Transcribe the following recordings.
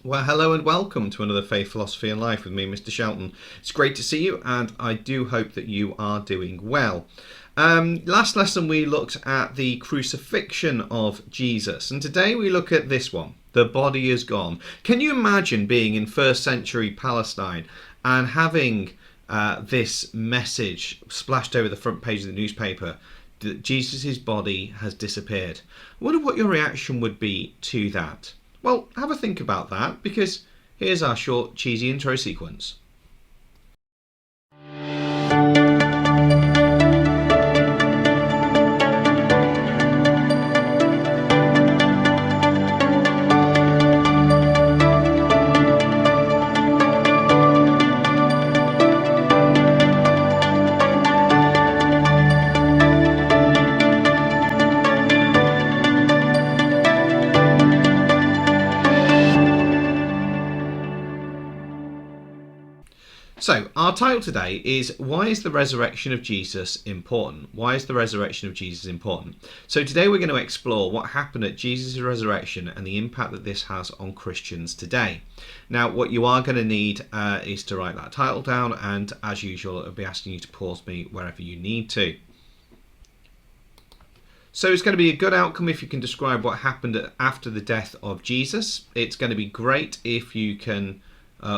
Well, hello and welcome to another Faith, Philosophy and Life with me, Mr. Shelton. It's great to see you, and I do hope that you are doing well. Last lesson we looked at the crucifixion of Jesus, and today we look at this one, the body is gone. Can you imagine being in first century Palestine and having this message splashed over the front page of the newspaper that Jesus' body has disappeared? I wonder what your reaction would be to that. Well, have a think about that, because here's our short, cheesy intro sequence. So, our title today is Why is the Resurrection of Jesus important? Why is the resurrection of Jesus important? So today we're going to explore what happened at Jesus' resurrection and the impact that this has on Christians today. Now, what you are going to need is to write that title down, and as usual, I'll be asking you to pause me wherever you need to. So it's going to be a good outcome if you can describe what happened after the death of Jesus. It's going to be great if you can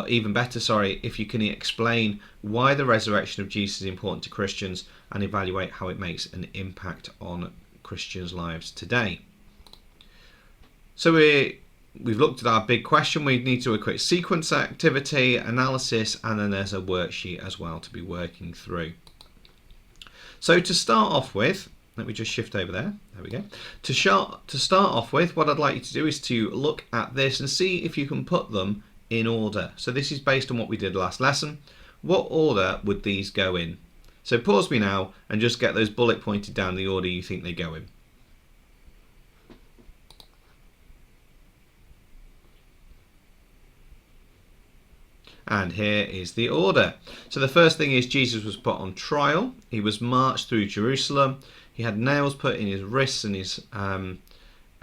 even better, if you can explain why the resurrection of Jesus is important to Christians and evaluate how it makes an impact on Christians' lives today. So we've looked at our big question. We need to do a quick sequence activity, analysis, and then there's a worksheet as well to be working through. So to start off with, let me just shift over there. There we go. To start off with, what I'd like you to do is to look at this and see if you can put them in order. So this is based on what we did last lesson. What order would these go in? So pause me now and just get those bullet pointed down the order you think they go in. And here is the order. So the first thing is Jesus was put on trial. He was marched through Jerusalem. He had nails put in his wrists and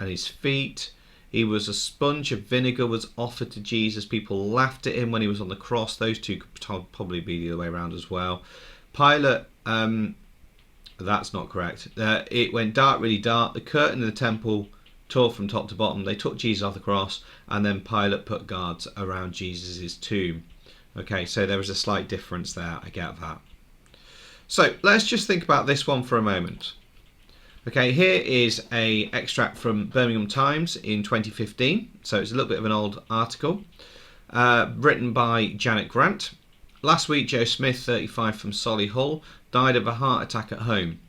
his feet. He was a sponge of vinegar was offered to Jesus. People laughed at him when he was on the cross. Those two could probably be the other way around as well. Pilate, that's not correct. It went dark, really dark. The curtain of the temple tore from top to bottom. They took Jesus off the cross, and then Pilate put guards around Jesus' tomb. Okay, so there was a slight difference there. I get that. So let's just think about this one for a moment. Okay, here is an extract from Birmingham Times in 2015. So it's a little bit of an old article written by Janet Grant. Last week, Joe Smith, 35, from Solihull, died of a heart attack at home.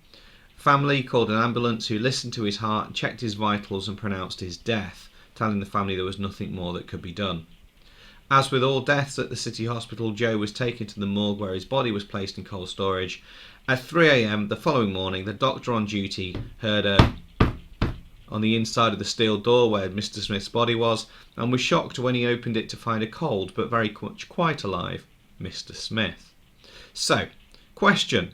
Family called an ambulance who listened to his heart, checked his vitals and pronounced his death, telling the family there was nothing more that could be done. As with all deaths at the city hospital, Joe was taken to the morgue where his body was placed in cold storage. At 3 a.m. the following morning, the doctor on duty heard on the inside of the steel door where Mr. Smith's body was, and was shocked when he opened it to find a cold but very much quite alive Mr. Smith. So, question.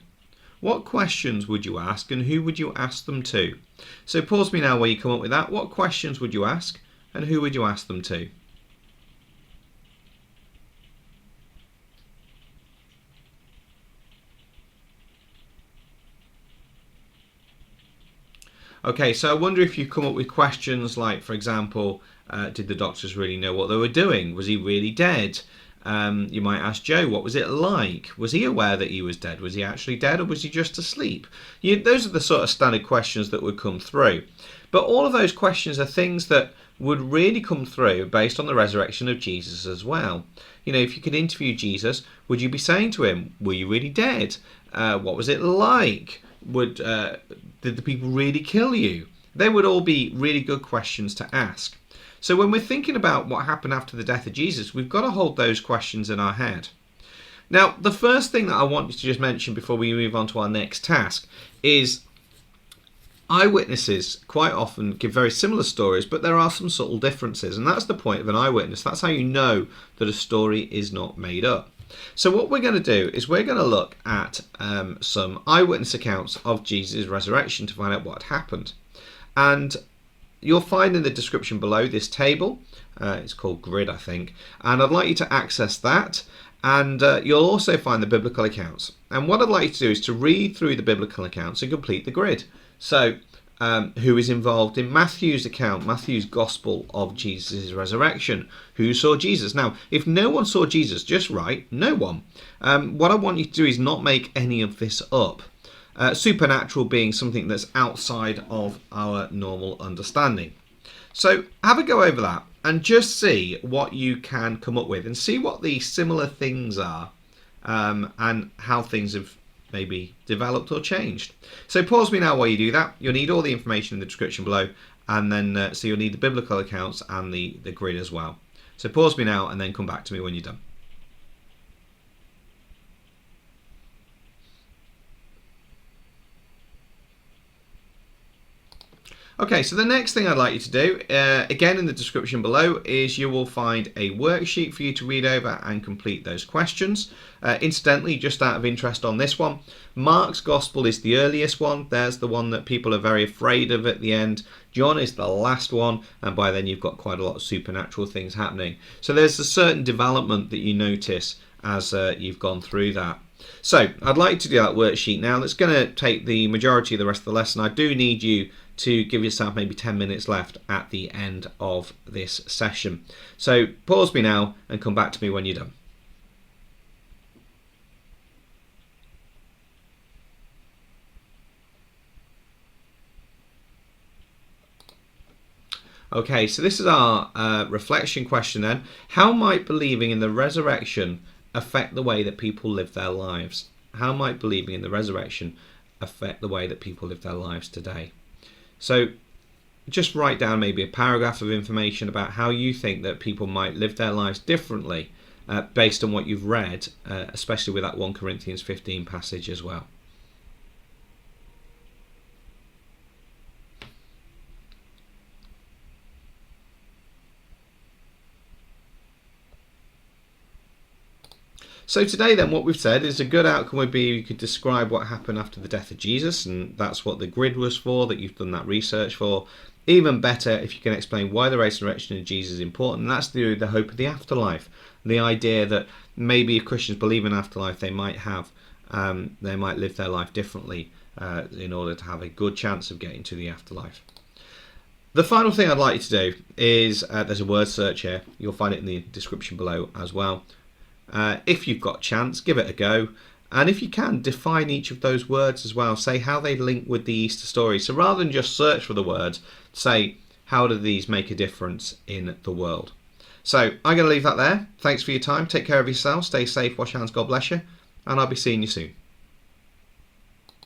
What questions would you ask, and who would you ask them to? So pause me now while you come up with that. What questions would you ask, and who would you ask them to? Okay, so I wonder if you come up with questions like, for example, did the doctors really know what they were doing? Was he really dead? You might ask Joe, what was it like? Was he aware that he was dead? Was he actually dead, or was he just asleep? Those are the sort of standard questions that would come through. But all of those questions are things that would really come through based on the resurrection of Jesus as well. If you could interview Jesus, would you be saying to him, were you really dead? What was it like? Did the people really kill you? They would all be really good questions to ask. So when we're thinking about what happened after the death of Jesus, we've got to hold those questions in our head. Now, the first thing that I want to just mention before we move on to our next task is eyewitnesses quite often give very similar stories, but there are some subtle differences, and that's the point of an eyewitness. That's how you know that a story is not made up. So what we're going to do is we're going to look at some eyewitness accounts of Jesus' resurrection to find out what happened. And you'll find in the description below this table. It's called Grid, I think, and I'd like you to access that. And you'll also find the biblical accounts. And what I'd like you to do is to read through the biblical accounts and complete the grid. So, who is involved in Matthew's account, Matthew's gospel of Jesus' resurrection? Who saw Jesus? Now, if no one saw Jesus, just write no one. What I want you to do is not make any of this up. Supernatural being something that's outside of our normal understanding. So have a go over that and just see what you can come up with and see what the similar things are and how things have maybe developed or changed. So pause me now while you do that. You'll need all the information in the description below, and then so you'll need the biblical accounts and the grid as well. So pause me now and then come back to me when you're done. Okay, so the next thing I'd like you to do, again in the description below, is you will find a worksheet for you to read over and complete those questions. Incidentally, just out of interest on this one, Mark's Gospel is the earliest one. There's the one that people are very afraid of at the end. John is the last one, and by then you've got quite a lot of supernatural things happening. So there's a certain development that you notice as you've gone through that. So I'd like to do that worksheet now. That's going to take the majority of the rest of the lesson. I do need you to give yourself maybe 10 minutes left at the end of this session. So pause me now and come back to me when you're done. Okay, so this is our reflection question then. How might believing in the resurrection affect the way that people live their lives? How might believing in the resurrection affect the way that people live their lives today? So just write down maybe a paragraph of information about how you think that people might live their lives differently based on what you've read, especially with that 1 Corinthians 15 passage as well. So today then what we've said is a good outcome would be you could describe what happened after the death of Jesus, and that's what the grid was for, that you've done that research for. Even better if you can explain why the resurrection of Jesus is important, and that's the hope of the afterlife. The idea that maybe if Christians believe in afterlife, they might live their life differently in order to have a good chance of getting to the afterlife. The final thing I'd like you to do is, there's a word search here, you'll find it in the description below as well. If you've got a chance, give it a go, and if you can, define each of those words as well. Say how they link with the Easter story. So rather than just search for the words, say how do these make a difference in the world. So I'm going to leave that there. Thanks for your time. Take care of yourself. Stay safe. Wash your hands. God bless you. And I'll be seeing you soon.